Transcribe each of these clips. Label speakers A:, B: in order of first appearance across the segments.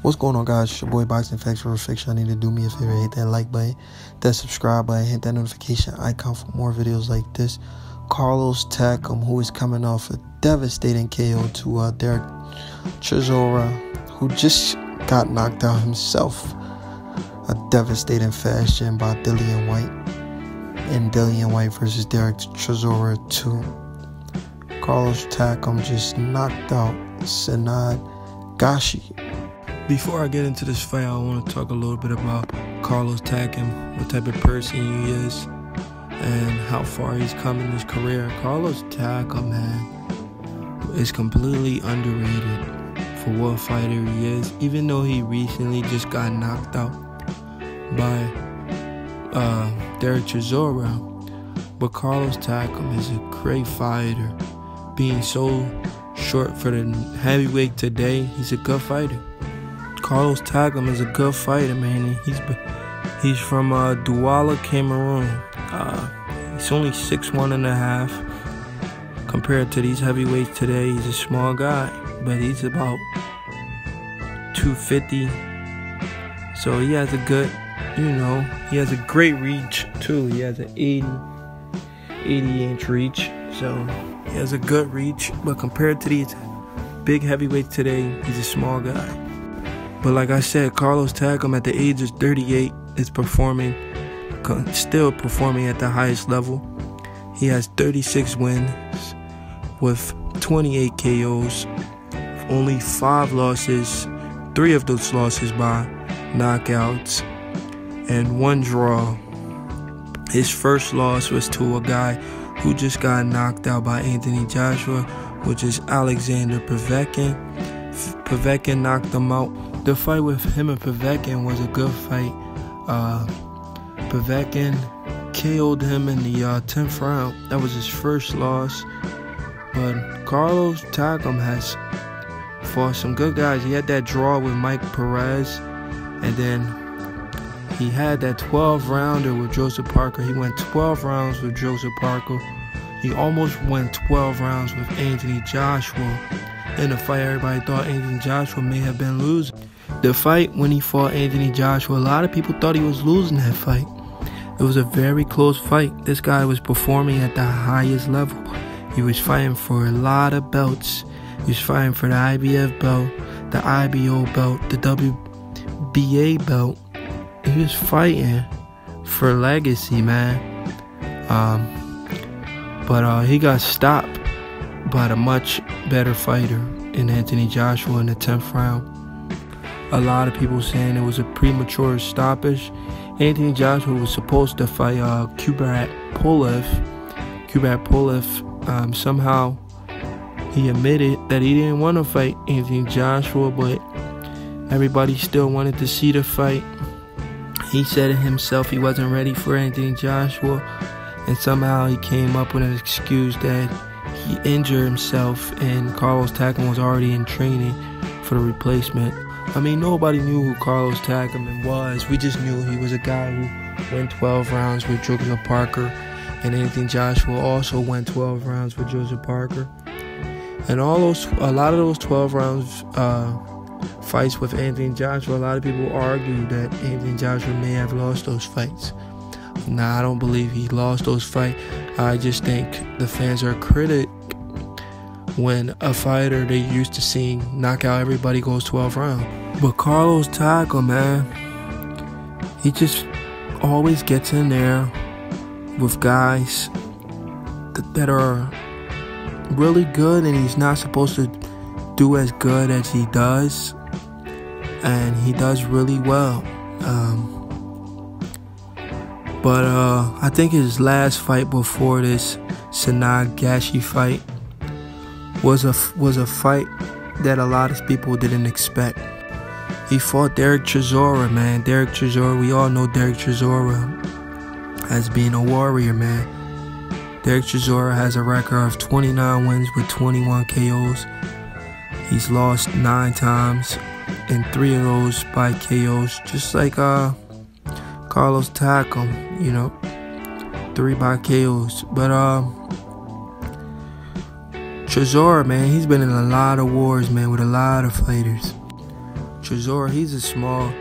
A: What's going on, guys? It's your boy Boxing Facts for Fiction. I need to do me a favor, hit that like button, that subscribe button, hit that notification icon for more videos like this. Carlos Takam, who is coming off a devastating KO to Derek Chisora, who just got knocked out himself, a devastating fashion by Dillian White, and Dillian White versus Derek Chisora 2. Carlos Takam just knocked out Senad Gashi.
B: Before I get into this fight, I want to talk a little bit about Carlos Takam, what type of person he is, and how far he's come in his career. Carlos Takam, man, is completely underrated for what fighter he is, even though he recently just got knocked out by Derek Chisora. But Carlos Takam is a great fighter. Being so short for the heavyweight today, he's a good fighter. Carlos Takam is a good fighter, man. He's from Douala, Cameroon. He's only 6'1.5". Compared to these heavyweights today, he's a small guy, but he's about 250. So he has a good, he has a great reach too. He has an 80-inch reach. So he has a good reach, but compared to these big heavyweights today, he's a small guy. But like I said, Carlos Takam at the age of 38 is still performing at the highest level. He has 36 wins with 28 KOs, only 5 losses, 3 of those losses by knockouts, and 1 draw. His first loss was to a guy who just got knocked out by Anthony Joshua, which is Alexander Povetkin. Povetkin knocked him out. The fight with him and Povetkin was a good fight. Povetkin KO'd him in the 10th round. That was his first loss. But Carlos Takam has fought some good guys. He had that draw with Mike Perez, and then he had that 12-rounder with Joseph Parker. He went 12 rounds with Joseph Parker. He almost went 12 rounds with Anthony Joshua. In the fight, everybody thought Anthony Joshua may have been losing. The fight when he fought Anthony Joshua, a lot of people thought he was losing that fight. It was a very close fight. This guy was performing at the highest level. He was fighting for a lot of belts. He was fighting for the IBF belt, the IBO belt, the WBA belt. He was fighting for legacy, man. But he got stopped by the much better fighter in Anthony Joshua in the 10th round. A lot of people saying it was a premature stoppage. Anthony Joshua was supposed to fight Kubrat Pulev. Somehow he admitted that he didn't want to fight Anthony Joshua, but everybody still wanted to see the fight. He said it himself, he wasn't ready for Anthony Joshua, and somehow he came up with an excuse that he injured himself and Carlos Takam was already in training for the replacement. I mean, nobody knew who Carlos Takam was. We just knew he was a guy who went 12 rounds with Joseph Parker, and Anthony Joshua also went 12 rounds with Joseph Parker. And a lot of those 12 rounds fights with Anthony Joshua, a lot of people argued that Anthony Joshua may have lost those fights. Nah, I don't believe he lost those fights. I just think the fans are critic when a fighter they used to seeing knock out everybody goes 12 rounds. But Carlos Takam, man, he just always gets in there with guys that are really good, and he's not supposed to do as good as he does, and he does really well. But I think his last fight before this Senad Gashi fight was a fight that a lot of people didn't expect. He fought Derek Chisora, man. Derek Chisora, we all know Derek Chisora as being a warrior, man. Derek Chisora has a record of 29 wins with 21 KOs. He's lost 9 times, and 3 of those by KOs, just like Carlos Takam, 3 by KOs. But Chisora, man, he's been in a lot of wars, man, with a lot of fighters. Chisora, he's a small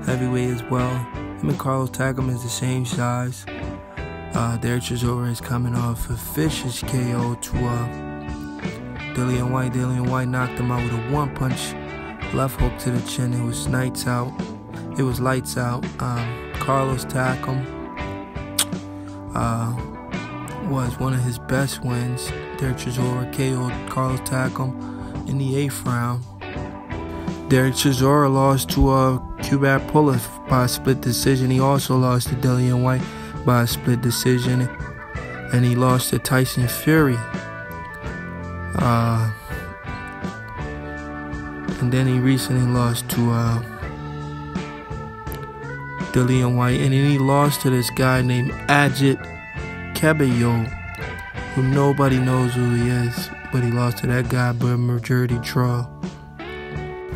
B: heavyweight as well. Him and Carlos Takam is the same size. Derek Chisora is coming off a vicious KO to Dillian Whyte. Dillian Whyte knocked him out with a one-punch left hook to the chin. It was lights out. Carlos Takam was one of his best wins. Derek Chisora KO'd Carlos Takam in the 8th round. Derek Chisora lost to Kubrat Pulev by a split decision. He also lost to Dillian Whyte by a split decision, and he lost to Tyson Fury. And then he recently lost to Dillian Whyte, and then he lost to this guy named Ajit Cabello, who nobody knows who he is, but he lost to that guy by majority draw.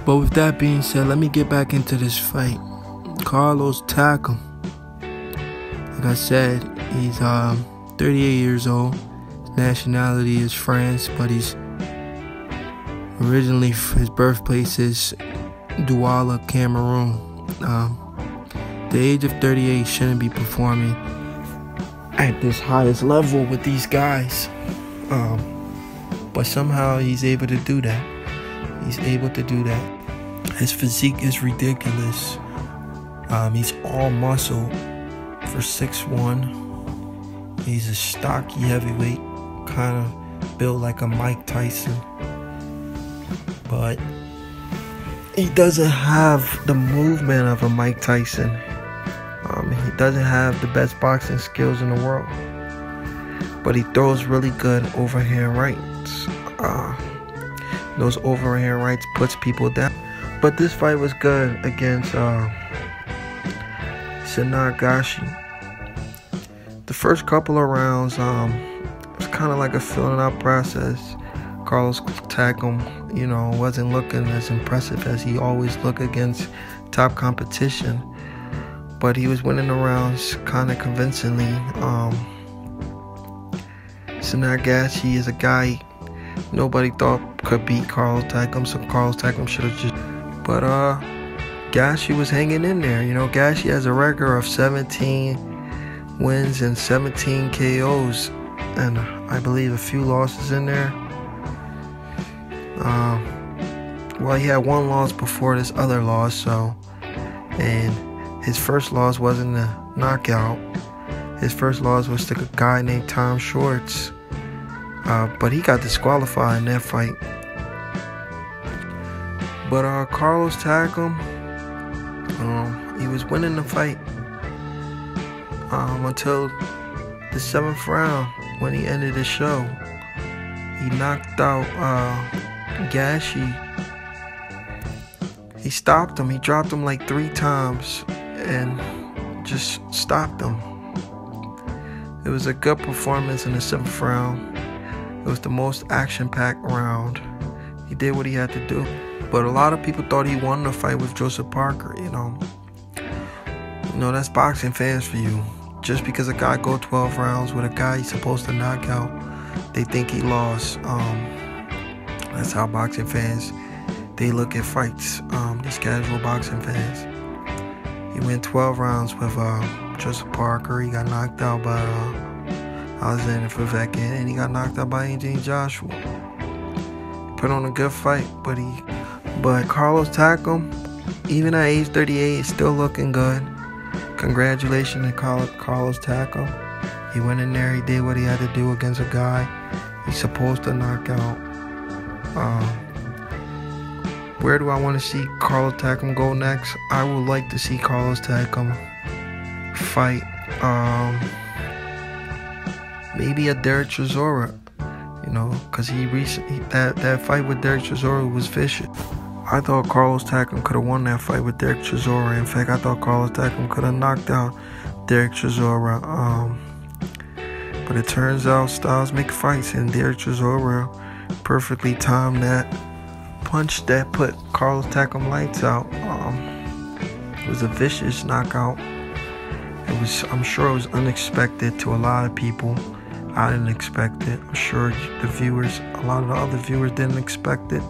B: But with that being said, let me get back into this fight. Carlos Takam, like I said, he's 38 years old. His nationality is France, but he's originally, his birthplace is Douala, Cameroon. The age of 38 shouldn't be performing at this highest level with these guys, but somehow he's able to do that. His physique is ridiculous. He's all muscle for 6'1". He's a stocky heavyweight, kind of built like a Mike Tyson, but he doesn't have the movement of a Mike Tyson. He doesn't have the best boxing skills in the world, but he throws really good overhand rights. Those overhand rights puts people down. But this fight was good against Senad Gashi. The first couple of rounds, it was kind of like a filling out process. Carlos Takam, wasn't looking as impressive as he always look against top competition, but he was winning the rounds kind of convincingly. Senad Gashi is a guy nobody thought could beat Carlos Takam, so Carlos Takam should have just. But Gashi was hanging in there. Gashi has a record of 17 wins and 17 KOs, and I believe a few losses in there. Well, he had one loss before this other loss, and his first loss wasn't a knockout. His first loss was to a guy named Tom Schwartz, but he got disqualified in that fight. But Carlos Takam, he was winning the fight until the 7th round when he ended the show. He knocked out Gashi. He stopped him. He dropped him like 3 times and just stopped him. It was a good performance in the 7th round. It was the most action-packed round. He did what he had to do. But a lot of people thought he won the fight with Joseph Parker, that's boxing fans for you. Just because a guy go 12 rounds with a guy he's supposed to knock out, they think he lost. That's how boxing fans, they look at fights, these casual boxing fans. He went 12 rounds with Joseph Parker. He got knocked out by Alexander Povetkin, and he got knocked out by Anthony Joshua. Put on a good fight, but Carlos Takam, even at age 38, is still looking good. Congratulations to Carlos Takam. He went in there, he did what he had to do against a guy he's supposed to knock out. Where do I want to see Carlos Takam go next? I would like to see Carlos Takam fight maybe a Derek Chisora, because that fight with Derek Chisora was vicious. I thought Carlos Takam could have won that fight with Derek Chisora. In fact, I thought Carlos Takam could have knocked out Derek Chisora. But it turns out styles make fights, and Derek Chisora perfectly timed that punch that put Carlos Takam lights out. It was a vicious knockout. I'm sure it was unexpected to a lot of people. I didn't expect it. I'm sure a lot of the other viewers didn't expect it.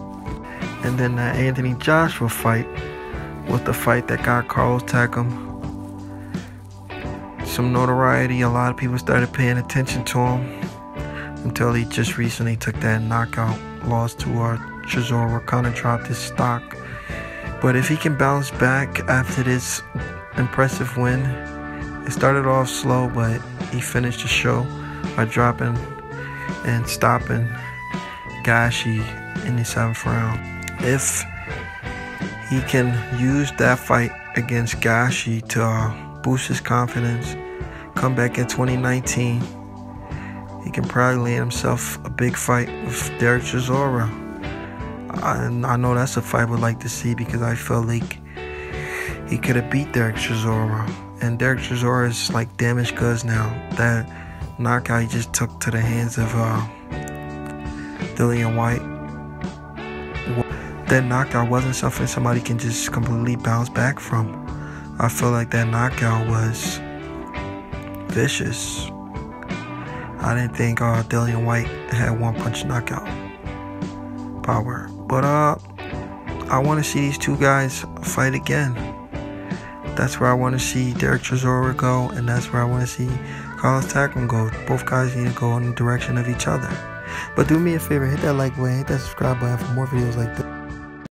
B: And then that Anthony Joshua fight,
A: was the fight that got Carlos Takam some notoriety. A lot of people started paying attention to him until he just recently took that knockout loss to Chisora, kind of dropped his stock. But if he can bounce back after this impressive win, it started off slow, but he finished the show by dropping and stopping Gashi in the 7th round. If he can use that fight against Gashi to boost his confidence, come back in 2019, he can probably land himself a big fight with Derek Chisora. I know that's a fight I would like to see, because I feel like he could have beat Derek Chisora. And Derek Chisora is like damaged goods now. That knockout he just took to the hands of Dillian White, that knockout wasn't something somebody can just completely bounce back from. I feel like that knockout was vicious. I didn't think Dillian White had one-punch knockout power. But I want to see these two guys fight again. That's where I want to see Derek Chisora go, and that's where I want to see Carlos Takam go. Both guys need to go in the direction of each other. But do me a favor, hit that like button, hit that subscribe button for more videos like this.